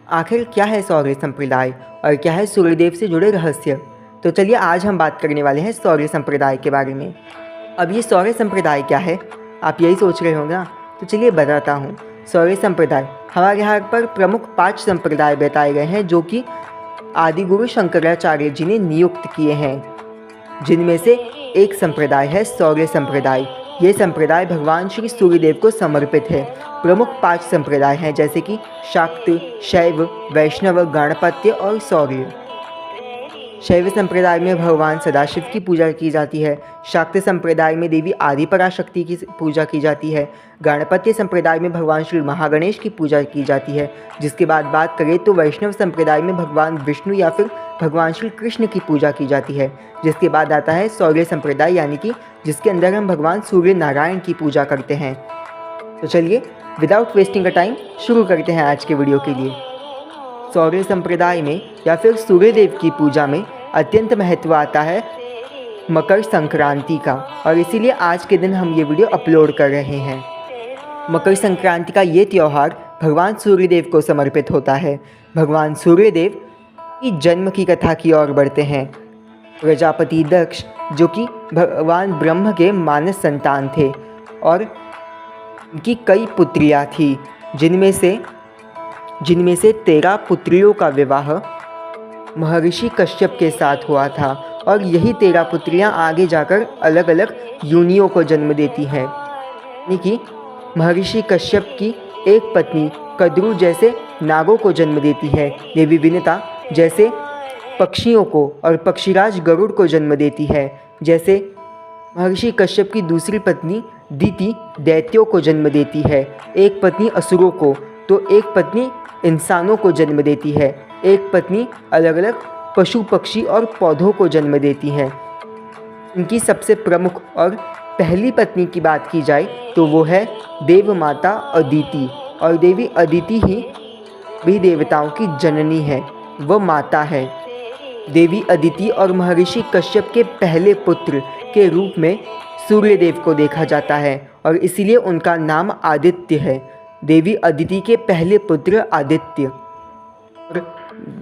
आखिर क्या है सौर्य संप्रदाय और क्या है सूर्यदेव से जुड़े रहस्य। तो चलिए आज हम बात करने वाले हैं सौर्य संप्रदाय के बारे में। अब ये सौर्य संप्रदाय क्या है, आप यही सोच रहे होंगे ना, तो चलिए बताता हूँ। सौर्य संप्रदाय हमारे यहाँ पर प्रमुख 5 संप्रदाय बताए गए हैं जो कि आदिगुरु शंकराचार्य जी ने नियुक्त किए हैं, जिनमें से एक संप्रदाय है सौर्य संप्रदाय। ये संप्रदाय भगवान श्री सूर्यदेव को समर्पित है। प्रमुख 5 संप्रदाय हैं जैसे कि शाक्त, शैव, वैष्णव, गणपत्य और सौर्य। शैव संप्रदाय में भगवान सदाशिव की पूजा की जाती है। शाक्त संप्रदाय में देवी आदि पराशक्ति की पूजा की जाती है। गणपत्य संप्रदाय में भगवान श्री महागणेश की पूजा की जाती है। जिसके बाद बात करें तो वैष्णव संप्रदाय में भगवान विष्णु या फिर भगवान श्री कृष्ण की पूजा की जाती है। जिसके बाद आता है सौर्य संप्रदाय, यानी कि जिसके अंदर हम भगवान सूर्य नारायण की पूजा करते हैं। तो चलिए विदाउट वेस्टिंग अ टाइम शुरू करते हैं आज के वीडियो के लिए। सौर्य संप्रदाय में या फिर सूर्यदेव की पूजा में अत्यंत महत्व आता है मकर संक्रांति का, और इसीलिए आज के दिन हम ये वीडियो अपलोड कर रहे हैं। मकर संक्रांति का ये त्यौहार भगवान सूर्यदेव को समर्पित होता है। भगवान सूर्यदेव की जन्म की कथा की ओर बढ़ते हैं। प्रजापति दक्ष जो कि भगवान ब्रह्म के मानस संतान थे और उनकी कई पुत्रियां थी, जिनमें से 13 पुत्रियों का विवाह महर्षि कश्यप के साथ हुआ था, और यही 13 पुत्रियां आगे जाकर अलग अलग योनियों को जन्म देती हैं। यानी कि महर्षि कश्यप की एक पत्नी कद्रु जैसे नागों को जन्म देती है, देवी विनता जैसे पक्षियों को और पक्षीराज गरुड़ को जन्म देती है। जैसे महर्षि कश्यप की दूसरी पत्नी दिति दैत्यों को जन्म देती है, एक पत्नी असुरों को, तो एक पत्नी इंसानों को जन्म देती है, एक पत्नी अलग अलग पशु पक्षी और पौधों को जन्म देती हैं। इनकी सबसे प्रमुख और पहली पत्नी की बात की जाए तो वो है देव माता अदिति, और देवी अदिति ही भी देवताओं की जननी है, वह माता है। देवी अदिति और महर्षि कश्यप के पहले पुत्र के रूप में सूर्यदेव को देखा जाता है, और इसीलिए उनका नाम आदित्य है। देवी अदिति के पहले पुत्र आदित्य। और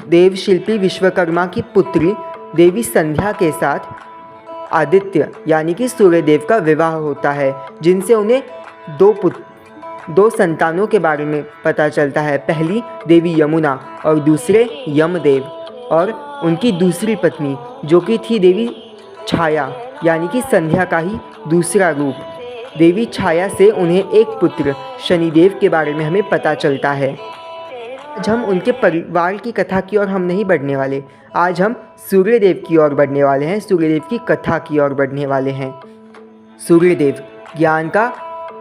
देवशिल्पी विश्वकर्मा की पुत्री देवी संध्या के साथ आदित्य यानी कि सूर्यदेव का विवाह होता है, जिनसे उन्हें 2 संतानों के बारे में पता चलता है। पहली देवी यमुना और दूसरे यमदेव, और उनकी दूसरी पत्नी जो कि थी देवी छाया यानी कि संध्या का ही दूसरा रूप। देवी छाया से उन्हें एक पुत्र शनिदेव के बारे में हमें पता चलता है। आज हम उनके परिवार की कथा की ओर हम नहीं बढ़ने वाले, आज हम सूर्यदेव की ओर बढ़ने वाले हैं, सूर्यदेव की कथा की ओर बढ़ने वाले हैं। सूर्यदेव ज्ञान का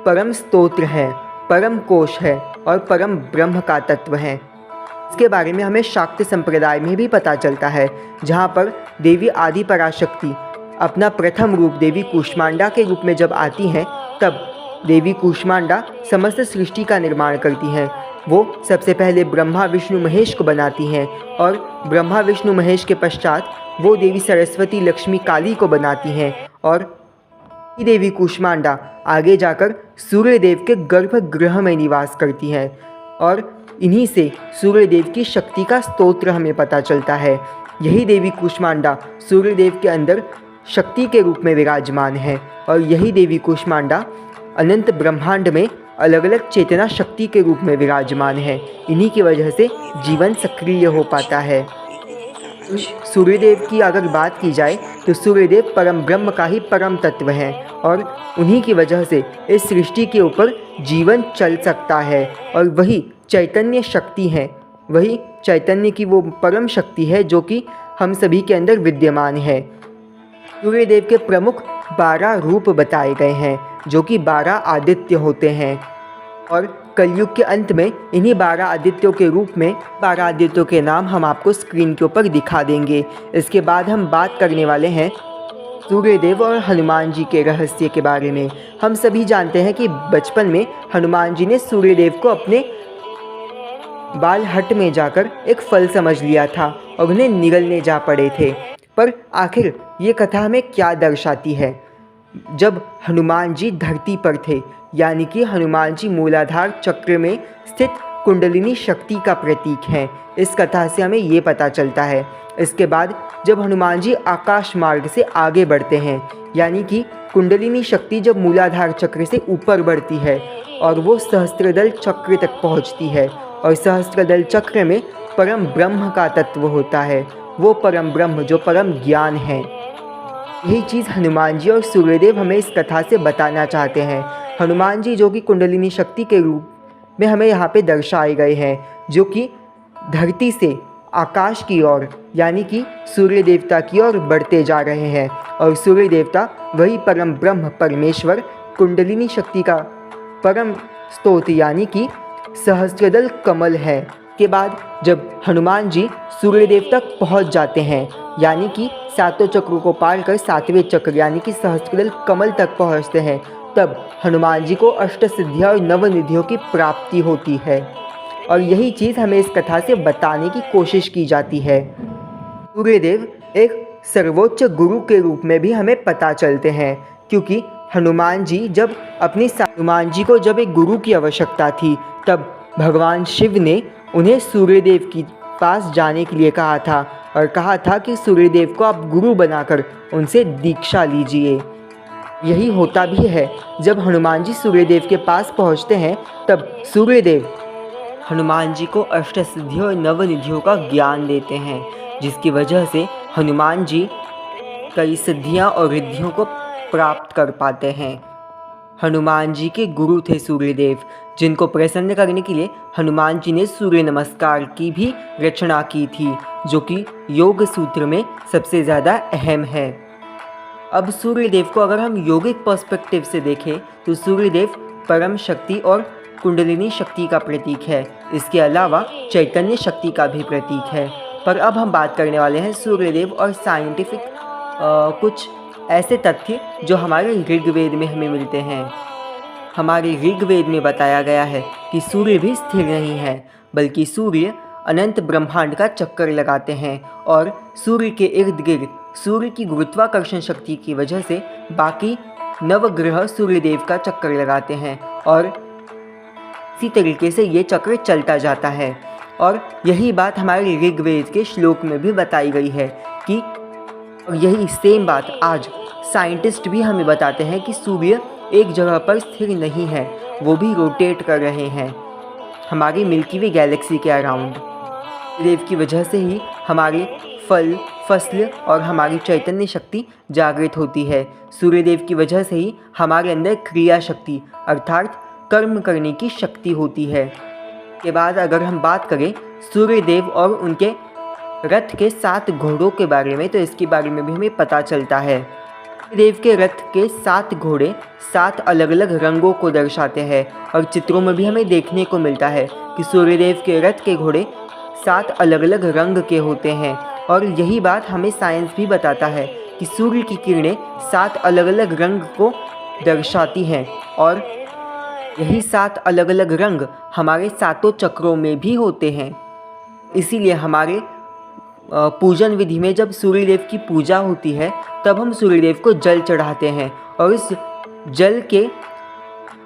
परम स्तोत्र है, परम कोश है और परम ब्रह्म का तत्व है। इसके बारे में हमें शाक्त संप्रदाय में भी पता चलता है, जहाँ पर देवी आदि पराशक्ति अपना प्रथम रूप देवी कूष्मांडा के रूप में जब आती हैं, तब देवी कूष्मांडा समस्त सृष्टि का निर्माण करती हैं। वो सबसे पहले ब्रह्मा विष्णु महेश को बनाती हैं, और ब्रह्मा विष्णु महेश के पश्चात वो देवी सरस्वती लक्ष्मी काली को बनाती हैं, और देवी कूष्मांडा आगे जाकर सूर्यदेव के गर्भगृह में निवास करती हैं, और इन्हीं से सूर्यदेव की शक्ति का स्तोत्र हमें पता चलता है। यही देवी कूष्मांडा सूर्यदेव के अंदर शक्ति के रूप में विराजमान है, और यही देवी कूष्मांडा अनंत ब्रह्मांड में अलग अलग चेतना शक्ति के रूप में विराजमान है। इन्हीं की वजह से जीवन सक्रिय हो पाता है। सूर्यदेव की अगर बात की जाए तो सूर्यदेव परम ब्रह्म का ही परम तत्व है, और उन्हीं की वजह से इस सृष्टि के ऊपर जीवन चल सकता है, और वही चैतन्य शक्ति है, वही चैतन्य की वो परम शक्ति है जो कि हम सभी के अंदर विद्यमान है। सूर्यदेव के प्रमुख 12 रूप बताए गए हैं, जो कि 12 आदित्य होते हैं, और कलयुग के अंत में इन्हीं 12 आदित्यों के रूप में 12 आदित्यों के नाम हम आपको स्क्रीन के ऊपर दिखा देंगे। इसके बाद हम बात करने वाले हैं सूर्यदेव और हनुमान जी के रहस्य के बारे में। हम सभी जानते हैं कि बचपन में हनुमान जी ने सूर्यदेव को अपने बाल हट में जाकर एक फल समझ लिया था और उन्हें निगलने जा पड़े थे। पर आखिर ये कथा हमें क्या दर्शाती है? जब हनुमान जी धरती पर थे, यानी कि हनुमान जी मूलाधार चक्र में स्थित कुंडलिनी शक्ति का प्रतीक हैं। इस कथा से हमें ये पता चलता है। इसके बाद जब हनुमान जी आकाश मार्ग से आगे बढ़ते हैं, यानी कि कुंडलिनी शक्ति जब मूलाधार चक्र से ऊपर बढ़ती है और वो सहस्त्रदल चक्र तक पहुंचती है, और सहस्त्रदल चक्र में परम ब्रह्म का तत्व होता है, वो परम ब्रह्म जो परम ज्ञान है। यही चीज़ हनुमान जी और सूर्यदेव हमें इस कथा से बताना चाहते हैं। हनुमान जी जो कि कुंडलिनी शक्ति के रूप में हमें यहाँ पे दर्शाए गए हैं, जो कि धरती से आकाश की ओर यानी कि सूर्य देवता की ओर बढ़ते जा रहे हैं, और सूर्य देवता वही परम ब्रह्म परमेश्वर कुंडलिनी शक्ति का परम स्तोत्र यानी कि सहस्त्रदल कमल है। के बाद जब हनुमान जी सूर्यदेव तक पहुंच जाते हैं, यानी कि सातों चक्रों को पार कर सातवें चक्र यानी कि सहस्त्रदल कमल तक पहुंचते हैं, तब हनुमान जी को अष्ट सिद्धियाँ और नवनिधियों की प्राप्ति होती है। और यही चीज़ हमें इस कथा से बताने की कोशिश की जाती है। सूर्यदेव एक सर्वोच्च गुरु के रूप में भी हमें पता चलते हैं, क्योंकि हनुमान जी को जब एक गुरु की आवश्यकता थी, तब भगवान शिव ने उन्हें सूर्यदेव के पास जाने के लिए कहा था और कहा था कि सूर्यदेव को आप गुरु बनाकर उनसे दीक्षा लीजिए। यही होता भी है। जब हनुमान जी सूर्यदेव के पास पहुंचते हैं, तब सूर्यदेव हनुमान जी को अष्ट सिद्धियों और नवनिधियों का ज्ञान देते हैं, जिसकी वजह से हनुमान जी कई सिद्धियां और रिद्धियों को प्राप्त कर पाते हैं। हनुमान जी के गुरु थे सूर्यदेव, जिनको प्रसन्न करने के लिए हनुमान जी ने सूर्य नमस्कार की भी रचना की थी, जो कि योग सूत्र में सबसे ज़्यादा अहम है। अब सूर्यदेव को अगर हम योगिक पर्सपेक्टिव से देखें तो सूर्यदेव परम शक्ति और कुंडलिनी शक्ति का प्रतीक है। इसके अलावा चैतन्य शक्ति का भी प्रतीक है। पर अब हम बात करने वाले हैं सूर्यदेव और साइंटिफिक कुछ ऐसे तथ्य जो हमारे ऋग्वेद में हमें मिलते हैं। हमारे ऋग्वेद में बताया गया है कि सूर्य भी स्थिर नहीं है, बल्कि सूर्य अनंत ब्रह्मांड का चक्कर लगाते हैं, और सूर्य के इर्द गिर्द सूर्य की गुरुत्वाकर्षण शक्ति की वजह से बाकी नवग्रह सूर्यदेव का चक्कर लगाते हैं, और इसी तरीके से ये चक्र चलता जाता है। और यही बात हमारे ऋग्वेद के श्लोक में भी बताई गई है कि, और यही सेम बात आज साइंटिस्ट भी हमें बताते हैं कि सूर्य एक जगह पर स्थिर नहीं है, वो भी रोटेट कर रहे हैं हमारी मिल्की वे गैलेक्सी के अराउंड। सूर्यदेव की वजह से ही हमारे फल फसल और हमारी चैतन्य शक्ति जागृत होती है। सूर्यदेव की वजह से ही हमारे अंदर क्रिया शक्ति अर्थात कर्म करने की शक्ति होती है। के बाद अगर हम बात करें सूर्यदेव और उनके रथ के 7 घोड़ों के बारे में, तो इसके बारे में भी हमें पता चलता है। सूर्यदेव के रथ के 7 घोड़े 7 अलग अलग रंगों को दर्शाते हैं, और चित्रों में भी हमें देखने को मिलता है कि सूर्यदेव के रथ के घोड़े 7 अलग अलग रंग के होते हैं। और यही बात हमें साइंस भी बताता है कि सूर्य की किरणें 7 अलग अलग रंग को दर्शाती हैं, और यही 7 अलग अलग रंग हमारे 7 चक्रों में भी होते हैं। इसीलिए हमारे पूजन विधि में जब सूर्यदेव की पूजा होती है, तब हम सूर्यदेव को जल चढ़ाते हैं, और इस जल के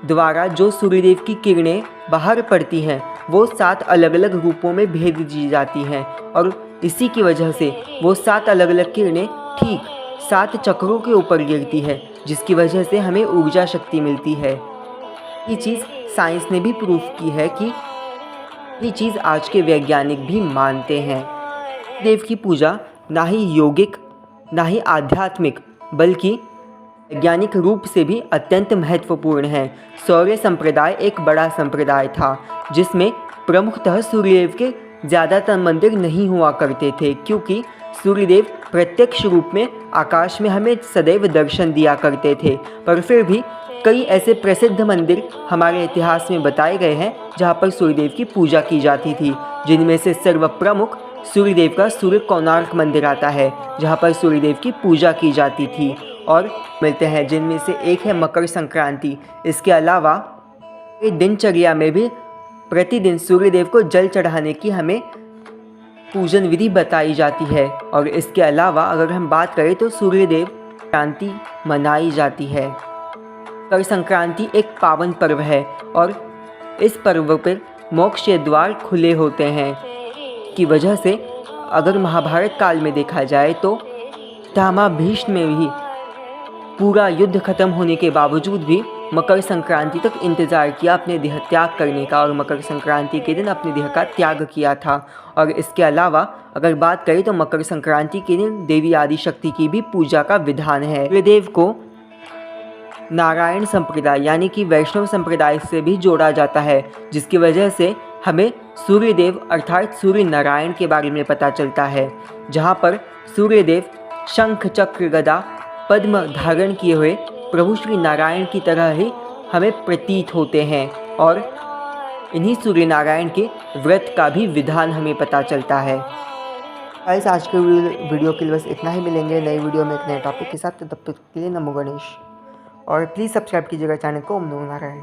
द्वारा जो सूर्यदेव की किरणें बाहर पड़ती हैं, वो 7 अलग अलग रूपों में भेज दी जाती हैं, और इसी की वजह से वो 7 अलग अलग किरणें ठीक 7 चक्रों के ऊपर गिरती है, जिसकी वजह से हमें ऊर्जा शक्ति मिलती है। ये चीज़ साइंस ने भी प्रूफ की है कि ये चीज़ आज के वैज्ञानिक भी मानते हैं। देव की पूजा ना ही योगिक ना ही आध्यात्मिक बल्कि वैज्ञानिक रूप से भी अत्यंत महत्वपूर्ण है। सौर्य संप्रदाय एक बड़ा संप्रदाय था, जिसमें प्रमुखतः सूर्यदेव के ज़्यादातर मंदिर नहीं हुआ करते थे, क्योंकि सूर्यदेव प्रत्यक्ष रूप में आकाश में हमें सदैव दर्शन दिया करते थे। पर फिर भी कई ऐसे प्रसिद्ध मंदिर हमारे इतिहास में बताए गए हैं जहाँ पर सूर्यदेव की पूजा की जाती थी, जिनमें से सर्वप्रमुख सूर्यदेव का सूर्य कोणार्क मंदिर आता है, जहाँ पर सूर्यदेव की पूजा की जाती थी। और मिलते हैं जिनमें से एक है मकर संक्रांति। इसके अलावा दिनचर्या में भी प्रतिदिन सूर्यदेव को जल चढ़ाने की हमें पूजन विधि बताई जाती है। और इसके अलावा अगर हम बात करें तो सूर्यदेव क्रांति मनाई जाती है। मकर संक्रांति एक पावन पर्व है और इस पर्व पर मोक्ष के द्वार खुले होते हैं की वजह से अगर महाभारत काल में देखा जाए तो पितामह भीष्म में भी पूरा युद्ध खत्म होने के बावजूद भी मकर संक्रांति तक इंतज़ार किया अपने देह त्याग करने का, और मकर संक्रांति के दिन अपने देह का त्याग किया था। और इसके अलावा अगर बात करें तो मकर संक्रांति के दिन देवी आदिशक्ति की भी पूजा का विधान है। सूर्यदेव को नारायण संप्रदाय यानी कि वैष्णव संप्रदाय से भी जोड़ा जाता है, जिसकी वजह से हमें सूर्यदेव अर्थात सूर्य नारायण के बारे में पता चलता है, जहाँ पर सूर्यदेव शंख चक्र गदा पद्म धारण किए हुए प्रभु श्री नारायण की तरह ही हमें प्रतीत होते हैं। और इन्हीं सूर्य नारायण के व्रत का भी विधान हमें पता चलता है। गाइस, आज के वीडियो के लिए बस इतना ही। मिलेंगे नई वीडियो में एक नए टॉपिक के साथ, तब तक के लिए नमो गणेश। और प्लीज़ सब्सक्राइब कीजिएगा चैनल को ओम नमो नारायण।